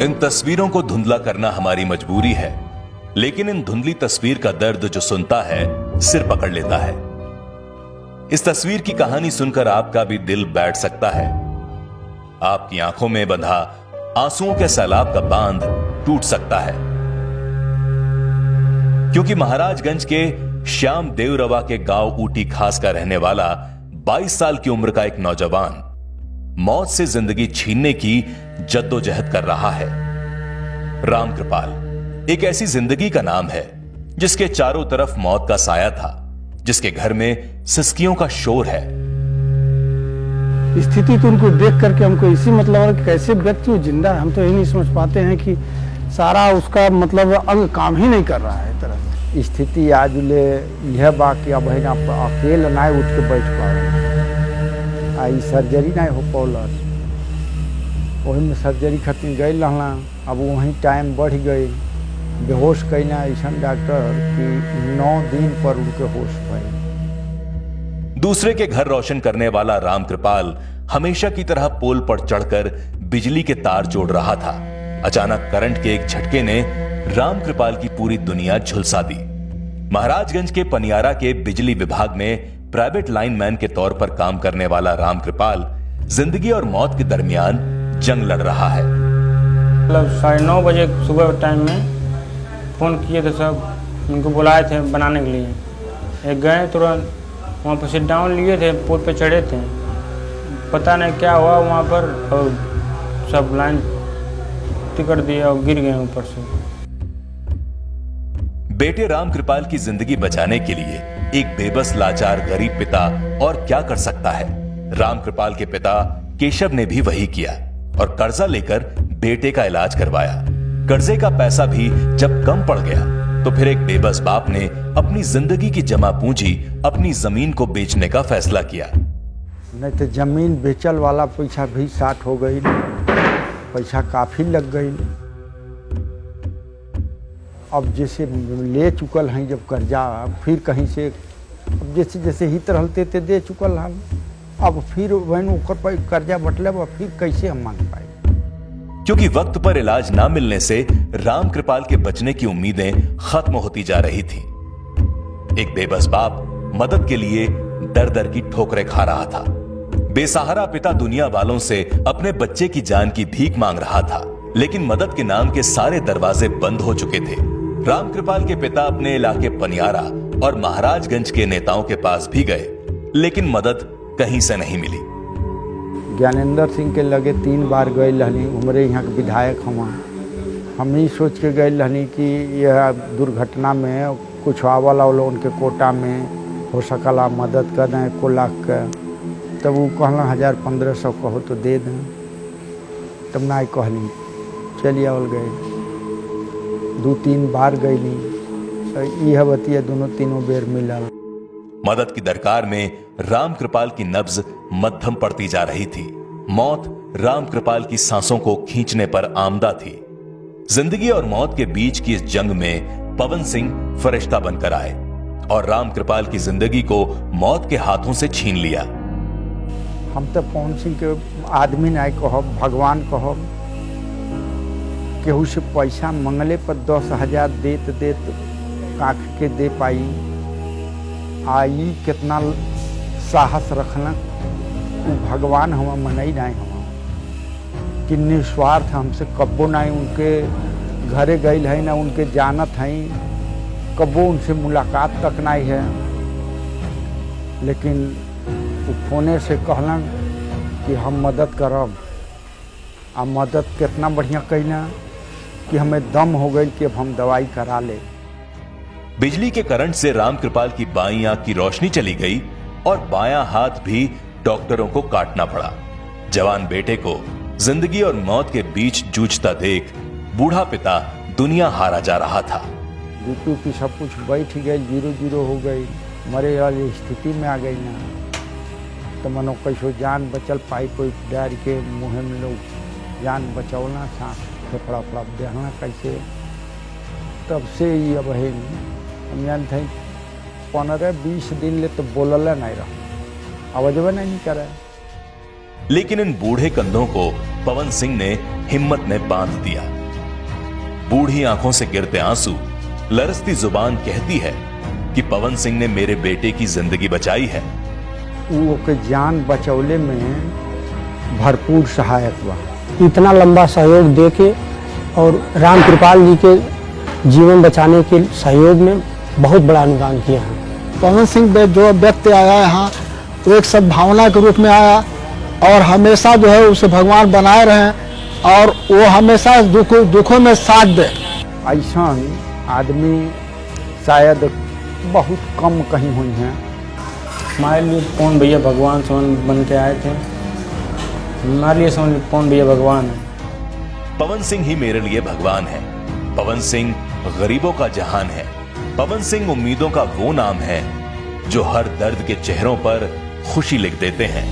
इन तस्वीरों को धुंधला करना हमारी मजबूरी है, लेकिन इन धुंधली तस्वीर का दर्द जो सुनता है सिर पकड़ लेता है। इस तस्वीर की कहानी सुनकर आपका भी दिल बैठ सकता है। आपकी आंखों में बंधा आंसुओं के सैलाब का बांध टूट सकता है, क्योंकि महाराजगंज के श्याम देवरवा के गांव ऊटी खास का रहने वाला 22 साल की उम्र का एक नौजवान मौत से जिंदगी छीनने की जद्दोजहद कर रहा है। राम कृपाल एक ऐसी जिंदगी का नाम है जिसके चारों तरफ मौत का साया था, जिसके घर में सिसकियों का शोर है। स्थिति तो उनको देख करके हमको इसी मतलब कि कैसे व्यक्ति वो जिंदा है, हम तो यही नहीं समझ पाते हैं कि सारा उसका मतलब अंग काम ही नहीं कर रहा है। तरह स्थिति आज ले यह बाकी अब है ना, अकेले ना उठ के बैठ पा रहे, आई सर्जरी ना हो पौलस, वही में सर्जरी खातिर गई रहना, अब वहीं टाइम बढ़ गई, बेहोश कहना ऐसा डॉक्टर कि 9 दिन पर उनके होश पाए। दूसरे के घर रोशन करने वाला राम कृपाल हमेशा की तरह पोल पर चढ़कर बिजली के तार जोड़ रहा था। अचानक करंट के एक झटके ने राम कृपाल की पूरी दुनिया झुलसा दी। महाराजगंज के पनियारा के बिजली विभाग में प्राइवेट लाइनमैन के तौर पर काम करने वाला राम कृपाल जिंदगी और मौत के दरमियान जंग लड़ रहा है। मतलब 9:30 बजे सुबह टाइम में फ़ोन किए थे, सब उनको बुलाए थे बनाने के लिए। एक गए तुरंत वहाँ पर सिट डाउन लिए थे, पोल पे चढ़े थे, पता नहीं क्या हुआ वहाँ पर, और सब लाइन टिकट दिया और गिर गए ऊपर से। बेटे राम कृपाल की जिंदगी बचाने के लिए एक बेबस लाचार गरीब पिता और क्या कर सकता है। राम कृपाल के पिता केशव ने भी वही किया और कर्जा लेकर बेटे का इलाज करवाया। कर्जे का पैसा भी जब कम पड़ गया तो फिर एक बेबस बाप ने अपनी जिंदगी की जमा पूंजी अपनी जमीन को बेचने का फैसला किया। नहीं तो जमीन बेचल वाला पैसा भी 60 हो गई, पैसा काफी लग गई। अब जैसे ले चुकल हैं जब कर्जा, फिर कहीं से अब जैसे जैसे ही रहते थे दे चुकल हम, अब फिर वही ऊपर पर कर्जा बटले, फिर कैसे हम मांग पाए। क्योंकि वक्त पर इलाज ना मिलने से राम कृपाल के बचने की उम्मीदें खत्म होती जा रही थी। एक बेबस बाप मदद के लिए दर दर की ठोकरें खा रहा था। बेसहारा पिता दुनिया वालों से अपने बच्चे की जान की भीख मांग रहा था, लेकिन मदद के नाम के सारे दरवाजे बंद हो चुके थे। राम कृपाल के पिता अपने इलाके पनियारा और महाराजगंज के नेताओं के पास भी गए, लेकिन मदद कहीं से नहीं मिली। ज्ञानेंद्र सिंह के लगे 3 बार गए रहनी, हमारे यहाँ के विधायक हम ही सोच के गए रहनी कि यह दुर्घटना में कुछ आवला उनके कोटा में हो सकला मदद कर दें 1 लाख का। तब वो कहना 1000-1500 कहो तो दे दें, तब ना कहली चलिए आवल गए। 2-3 बार गई नहीं, यह बतिया दोनों तीनों बेर मिला। मदद की दरकार में राम कृपाल की नब्ज मध्यम पड़ती जा रही थी। मौत राम कृपाल की सांसों को खींचने पर आमदा थी। जिंदगी और मौत के बीच की इस जंग में पवन सिंह फरिश्ता बनकर आए और राम कृपाल की जिंदगी को मौत के हाथों से छीन लिया। हम तो पवन सिंह के आदमी नहीं कहो, भगवान कहो, केहू से पैसा मंगले पर 10,000 देत काख के दे पाई। आई कितना साहस रखना, वो भगवान हम मनई नहीं, हम कि निस्वार्थ हमसे कब्बो नहीं उनके घरे गई है ना उनके जानत हैं, कब्बो उनसे मुलाकात तक नहीं है। लेकिन वो फोने से कहलन कि हम मदद करब, आ मदद कितना बढ़िया कहना कि हमें दम हो गई कि अब हम दवाई करा ले। बिजली के करंट से राम कृपाल की बाईं आंख की रोशनी चली गई और बायां हाथ भी डॉक्टरों को काटना पड़ा। जवान बेटे को जिंदगी और मौत के बीच जूझता देख बूढ़ा पिता दुनिया हारा जा रहा था। बीपी की सब कुछ बैठ गई, 0-0 हो गई, मरे वाली स्थिति में आ गई ना। तो मनो कैसो जान बचल पाई, कोई डर के मुँह में लोग जान बचौना, सांस फेफड़ा देना कैसे। तब से ही अब है हम जानते हैं 15-20 दिन ले तो बोलल नहीं रहा, आवाजवा नहीं करे। लेकिन इन बूढ़े कंधों को पवन सिंह ने हिम्मत में बांध दिया। बूढ़ी आंखों से गिरते आंसू, लरसती जुबान कहती है कि पवन सिंह ने मेरे बेटे की जिंदगी बचाई है। वो के जान बचौले में भरपूर सहायक हुआ। इतना लंबा सहयोग दे के और राम कृपाल जी के जीवन बचाने के सहयोग में बहुत बड़ा अनुदान किया है। पवन सिंह जो व्यक्ति आया यहाँ, वो एक सद्भावना के रूप में आया और हमेशा जो है उसे भगवान बनाए रहे और वो हमेशा दुखों में साथ दे। ऐसा आदमी शायद बहुत कम कहीं हुई हैं। हमारे लिए पवन भैया भगवान समन बन के आए थे। हमारे लिए समझ पवन भैया भगवान है। पवन सिंह ही मेरे लिए भगवान है। पवन सिंह गरीबों का जहान है। पवन सिंह उम्मीदों का वो नाम है जो हर दर्द के चेहरों पर खुशी लिख देते हैं।